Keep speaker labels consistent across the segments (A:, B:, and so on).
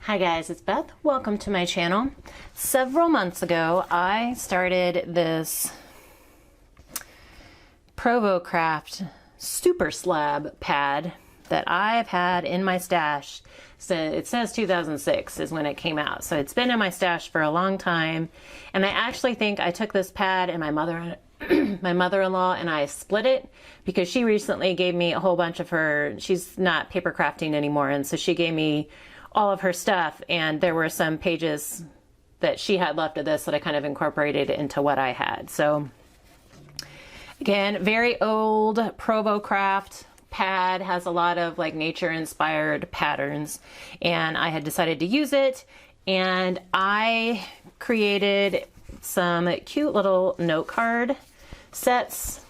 A: Hi guys, it's Beth. Welcome to my channel. Several months ago, I started this ProvoCraft Super Slab pad that I've had in my stash. So it says 2006 is when it came out. So it's been in my stash for a long time. And I actually think I took this pad and my mother-in-law and I split it because she recently gave me a whole bunch of her, she's not paper crafting anymore. And so she gave me all of her stuff, and there were some pages that she had left of this that I kind of incorporated into what I had. So again, very old ProvoCraft pad, has a lot of like nature inspired patterns, and I had decided to use it, and I created some cute little note card sets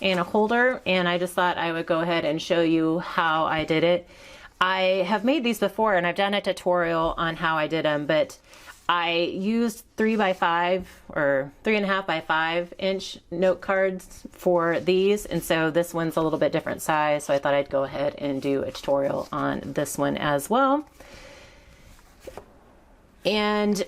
A: and a holder, and I just thought I would go ahead and show you how I did it. I have made these before and I've done a tutorial on how I did them, but I used 3x5 or 3.5 by 5 inch note cards for these, and so this one's a little bit different size, so I thought I'd go ahead and do a tutorial on this one as well. And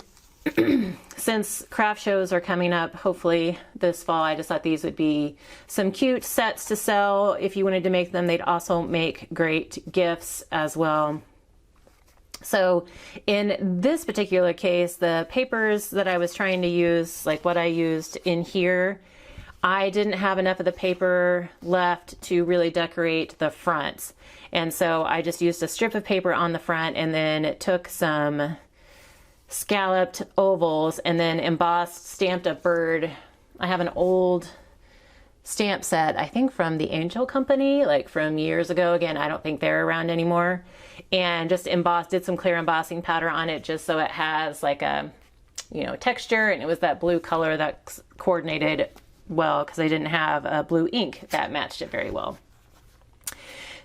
A: since craft shows are coming up, hopefully this fall, I just thought these would be some cute sets to sell. If you wanted to make them, they'd also make great gifts as well. So in this particular case, the papers that I was trying to use, like what I used in here, I didn't have enough of the paper left to really decorate the fronts. And so I just used a strip of paper on the front and then took some scalloped ovals and then embossed, stamped a bird. I have an old stamp set, I think from the Angel Company, like from years ago. Again, I don't think they're around anymore. And just embossed, did some clear embossing powder on it just so it has like a, texture, and it was that blue color that coordinated well because I didn't have a blue ink that matched it very well.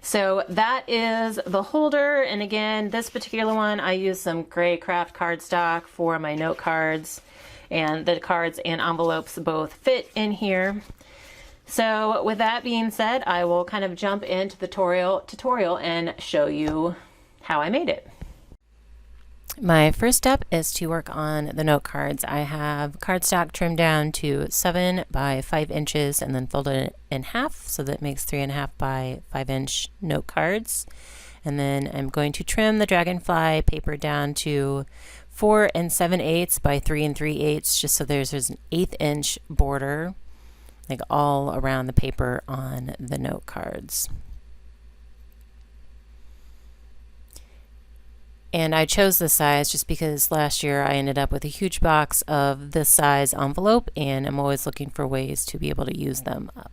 A: So that is the holder, and again, this particular one, I used some gray craft cardstock for my note cards, and the cards and envelopes both fit in here. So with that being said, I will kind of jump into the tutorial and show you how I made it. My first step is to work on the note cards. I have cardstock trimmed down to 7 by 5 inches and then folded it in half, so that makes 3.5 by 5 inch note cards. And then I'm going to trim the dragonfly paper down to 4 7/8 by 3 3/8, just so there's an 1/8 inch border like all around the paper on the note cards. And I chose this size just because last year I ended up with a huge box of this size envelope, and I'm always looking for ways to be able to use them up.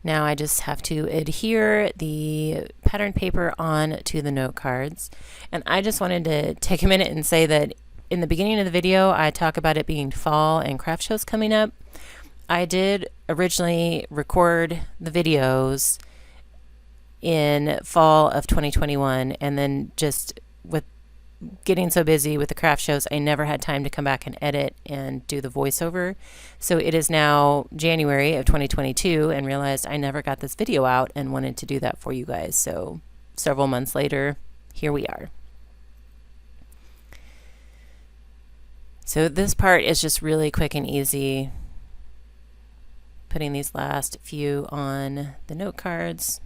A: Now I just have to adhere the pattern paper on to the note cards. And I just wanted to take a minute and say that in the beginning of the video, I talk about it being fall and craft shows coming up. I did originally record the videos in fall of 2021, and then just with getting so busy with the craft shows, I never had time to come back and edit and do the voiceover. So it is now January of 2022, and realized I never got this video out and wanted to do that for you guys. So several months later, here we are. So this part is just really quick and easy. Putting these last few on the note cards.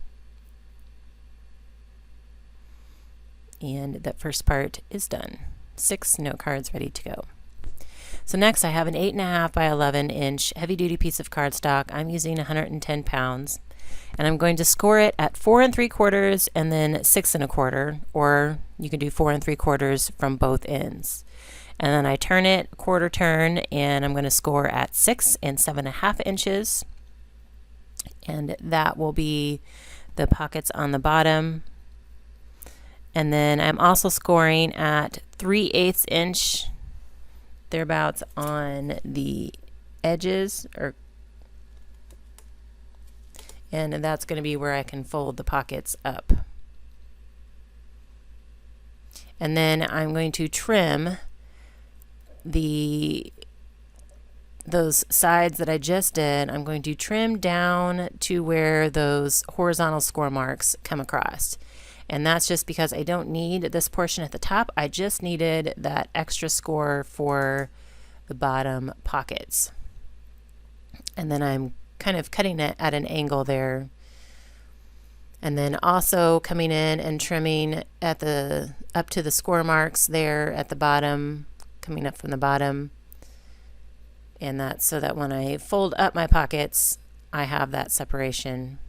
A: And that first part is done. 6 note cards ready to go. So next I have an 8.5 by 11 inch heavy duty piece of cardstock. I'm using 110 pounds, and I'm going to score it at 4 3/4 and then 6 1/4, or you can do 4 3/4 from both ends. And then I turn it a quarter turn, and I'm going to score at 6 7/2 inches, and that will be the pockets on the bottom. And then I'm also scoring at 3/8 inch, thereabouts, on the edges, and that's going to be where I can fold the pockets up. And then I'm going to trim those sides that I just did. I'm going to trim down to where those horizontal score marks come across. And that's just because I don't need this portion at the top. I just needed that extra score for the bottom pockets. And then I'm kind of cutting it at an angle there. And then also coming in and trimming at up to the score marks there at the bottom, coming up from the bottom. And that's so that when I fold up my pockets, I have that separation.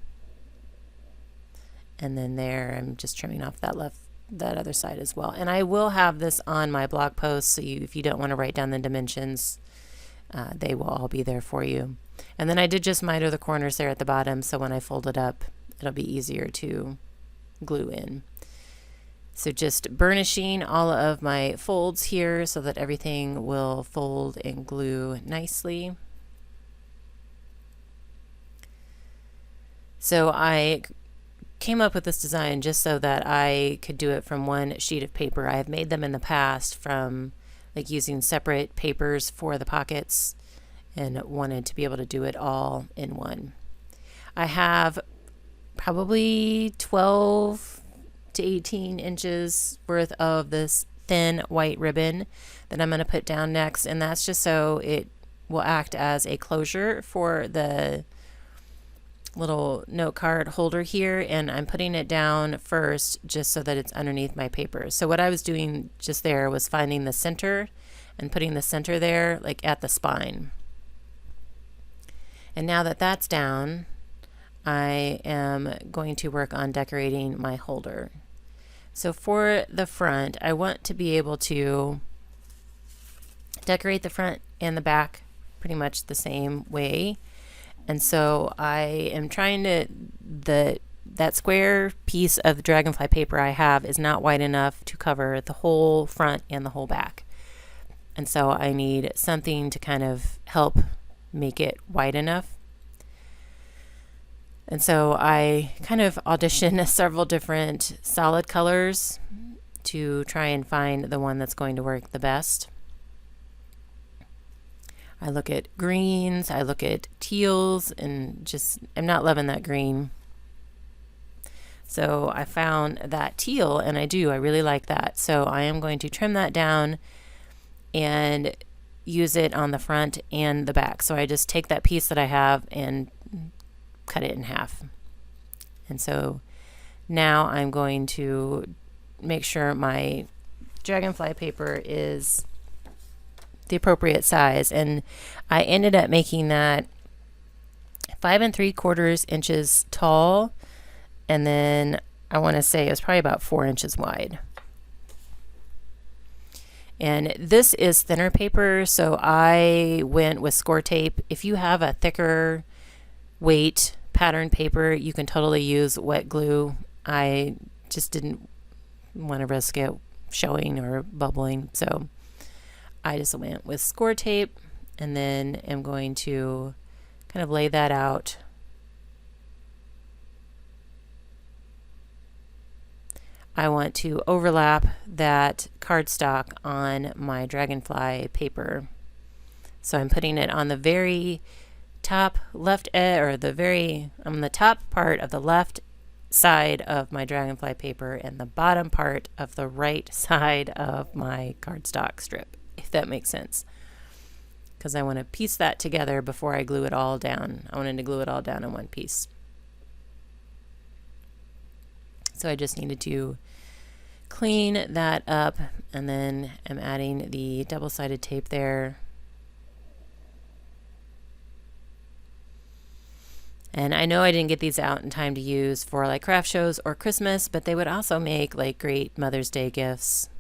A: And then there, I'm just trimming off that other side as well. And I will have this on my blog post, so if you don't want to write down the dimensions, they will all be there for you. And then I did just miter the corners there at the bottom, so when I fold it up, it'll be easier to glue in. So just burnishing all of my folds here so that everything will fold and glue nicely. So I came up with this design just so that I could do it from one sheet of paper. I have made them in the past from like using separate papers for the pockets and wanted to be able to do it all in one. I have probably 12 to 18 inches worth of this thin white ribbon that I'm going to put down next, and that's just so it will act as a closure for the little note card holder here, and I'm putting it down first just so that it's underneath my paper. So what I was doing just there was finding the center and putting the center there like at the spine. And now that that's down, I am going to work on decorating my holder. So for the front, I want to be able to decorate the front and the back pretty much the same way. And so I am trying to, that square piece of dragonfly paper I have is not wide enough to cover the whole front and the whole back. And so I need something to kind of help make it wide enough. And so I kind of auditioned several different solid colors to try and find the one that's going to work the best. I look at greens, I look at teals, and just, I'm not loving that green. So I found that teal, and I really like that. So I am going to trim that down and use it on the front and the back. So I just take that piece that I have and cut it in half. And so now I'm going to make sure my dragonfly paper is the appropriate size, and I ended up making that 5 3/4 inches tall, and then I want to say it was probably about 4 inches wide. And this is thinner paper, so I went with score tape. If you have a thicker weight pattern paper, you can totally use wet glue. I just didn't want to risk it showing or bubbling, so I just went with score tape, and then am going to kind of lay that out. I want to overlap that cardstock on my dragonfly paper. So I'm putting it on the very top left edge, or on the top part of the left side of my dragonfly paper and the bottom part of the right side of my cardstock strip, if that makes sense. Because I want to piece that together before I glue it all down. I wanted to glue it all down in one piece. So I just needed to clean that up, and then I'm adding the double-sided tape there. And I know I didn't get these out in time to use for like craft shows or Christmas, but they would also make like great Mother's Day gifts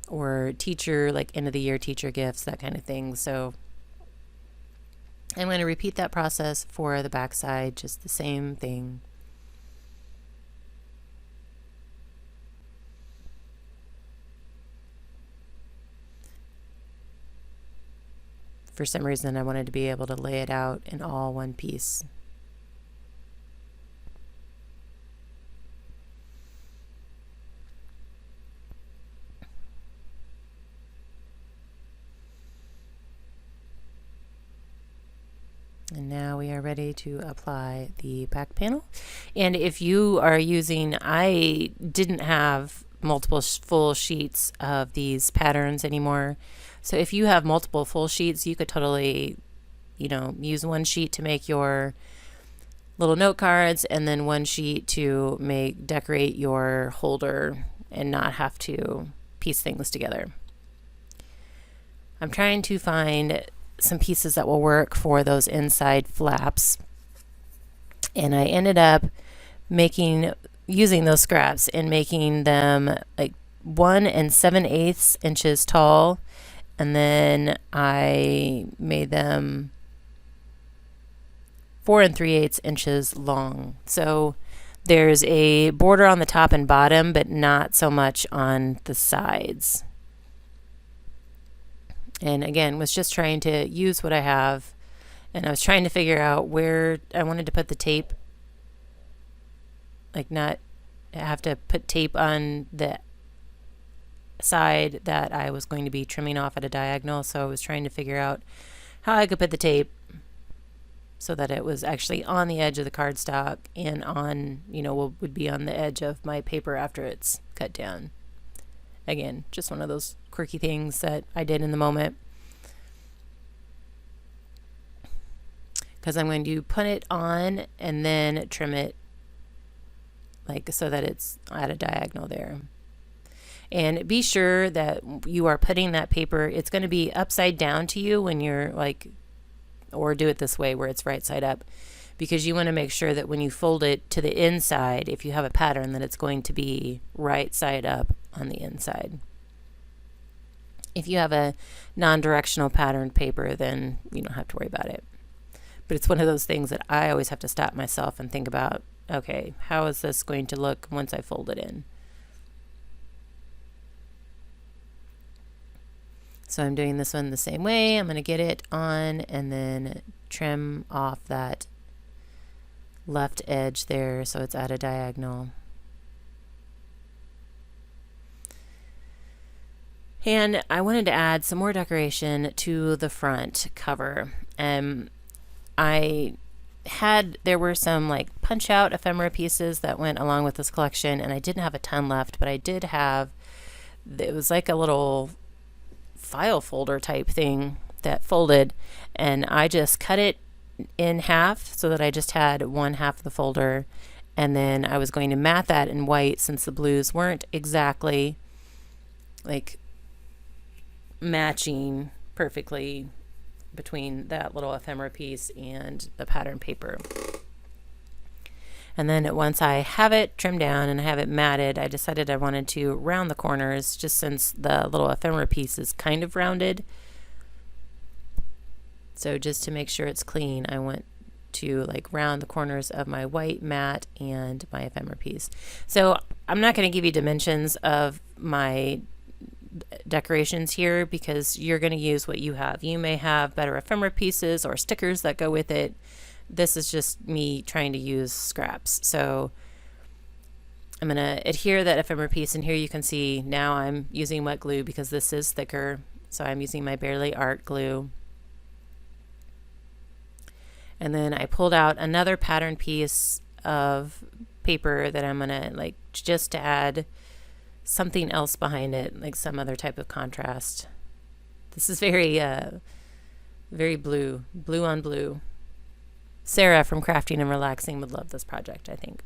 A: or teacher, like end of the year teacher gifts, that kind of thing. So I'm going to repeat that process for the back side, just the same thing. For some reason, I wanted to be able to lay it out in all one piece. And now we are
B: ready to apply the back panel. And if you are using, I didn't have multiple full sheets of these patterns anymore. So if you have multiple full sheets, you could totally, use one sheet to make your little note cards and then one sheet to decorate your holder and not have to piece things together. I'm trying to find some pieces that will work for those inside flaps, and I ended up using those scraps and making them like 1 7/8 inches tall, and then I made them 4 3/8 inches long. So there's a border on the top and bottom, but not so much on the sides. And again, was just trying to use what I have, and I was trying to figure out where I wanted to put the tape, like not have to put tape on the side that I was going to be trimming off at a diagonal. So I was trying to figure out how I could put the tape so that it was actually on the edge of the cardstock and on, would be on the edge of my paper after it's cut down. Again, just one of those quirky things that I did in the moment. Because I'm going to put it on and then trim it so that it's at a diagonal there. And be sure that you are putting that paper, it's going to be upside down to you when you're or do it this way where it's right side up, because you want to make sure that when you fold it to the inside, if you have a pattern, that it's going to be right side up on the inside. If you have a non-directional patterned paper, then you don't have to worry about it. But it's one of those things that I always have to stop myself and think about, okay, how is this going to look once I fold it in? So I'm doing this one the same way. I'm going to get it on and then trim off that left edge there so it's at a diagonal. And I wanted to add some more decoration to the front cover. There were some punch out ephemera pieces that went along with this collection, and I didn't have a ton left, but I did have, it was like a little file folder type thing that folded, and I just cut it in half so that I just had one half of the folder, and then I was going to mat that in white since the blues weren't exactly matching perfectly between that little ephemera piece and the pattern paper. And then once I have it trimmed down and I have it matted, I decided I wanted to round the corners, just since the little ephemera piece is kind of rounded. So just to make sure it's clean, I want to round the corners of my white mat and my ephemera piece. So I'm not going to give you dimensions of my decorations here because you're going to use what you have. You may have better ephemera pieces or stickers that go with it. This is just me trying to use scraps. So I'm going to adhere that ephemera piece, and here you can see now I'm using wet glue because this is thicker. So I'm using my Barely Art glue. And then I pulled out another pattern piece of paper that I'm going to just to add something else behind it, some other type of contrast. This is very blue on blue. Sarah from Crafting and Relaxing would love this project, I think.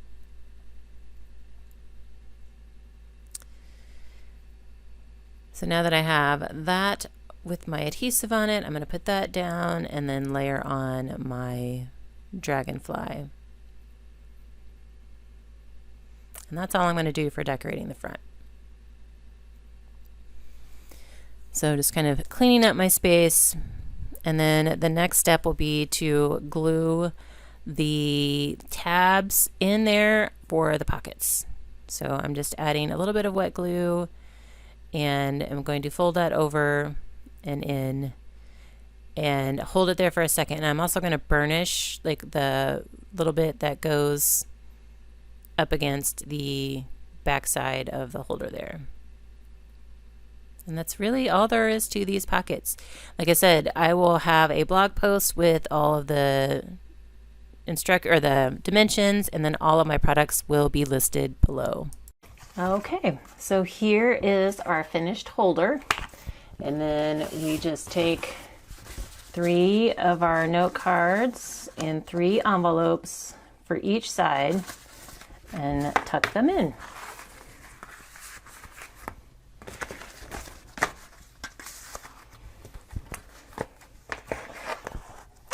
B: So now that I have that with my adhesive on it, I'm going to put that down and then layer on my dragonfly. And that's all I'm going to do for decorating the front. So just kind of cleaning up my space, and then the next step will be to glue the tabs in there for the pockets. So I'm just adding a little bit of wet glue, and I'm going to fold that over and in and hold it there for a second. And I'm also going to burnish the little bit that goes up against the back side of the holder there. And that's really all there is to these pockets. Like I said, I will have a blog post with all of the the dimensions, and then all of my products will be listed below.
A: Okay, so here is our finished holder. And then we just take 3 of our note cards in 3 envelopes for each side and tuck them in.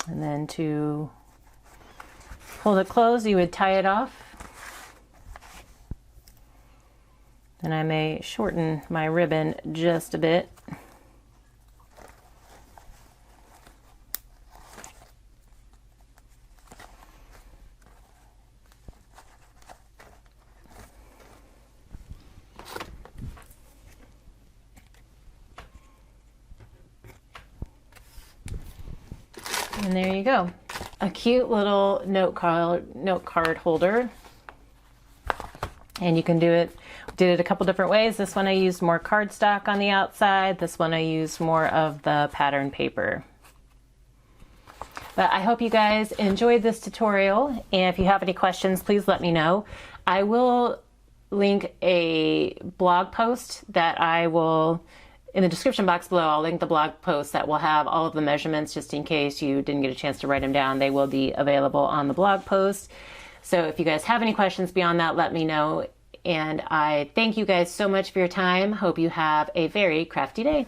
A: And then to hold it closed, you would tie it off. And I may shorten my ribbon just a bit. And there you go. A cute little note card holder. And you can did it a couple different ways. This one I used more cardstock on the outside. This one I used more of the pattern paper. But I hope you guys enjoyed this tutorial. And if you have any questions, please let me know. I will link a blog post that I will, in the description box below, I'll link the blog post that will have all of the measurements just in case you didn't get a chance to write them down. They will be available on the blog post. So if you guys have any questions beyond that, let me know. And I thank you guys so much for your time. Hope you have a very crafty day.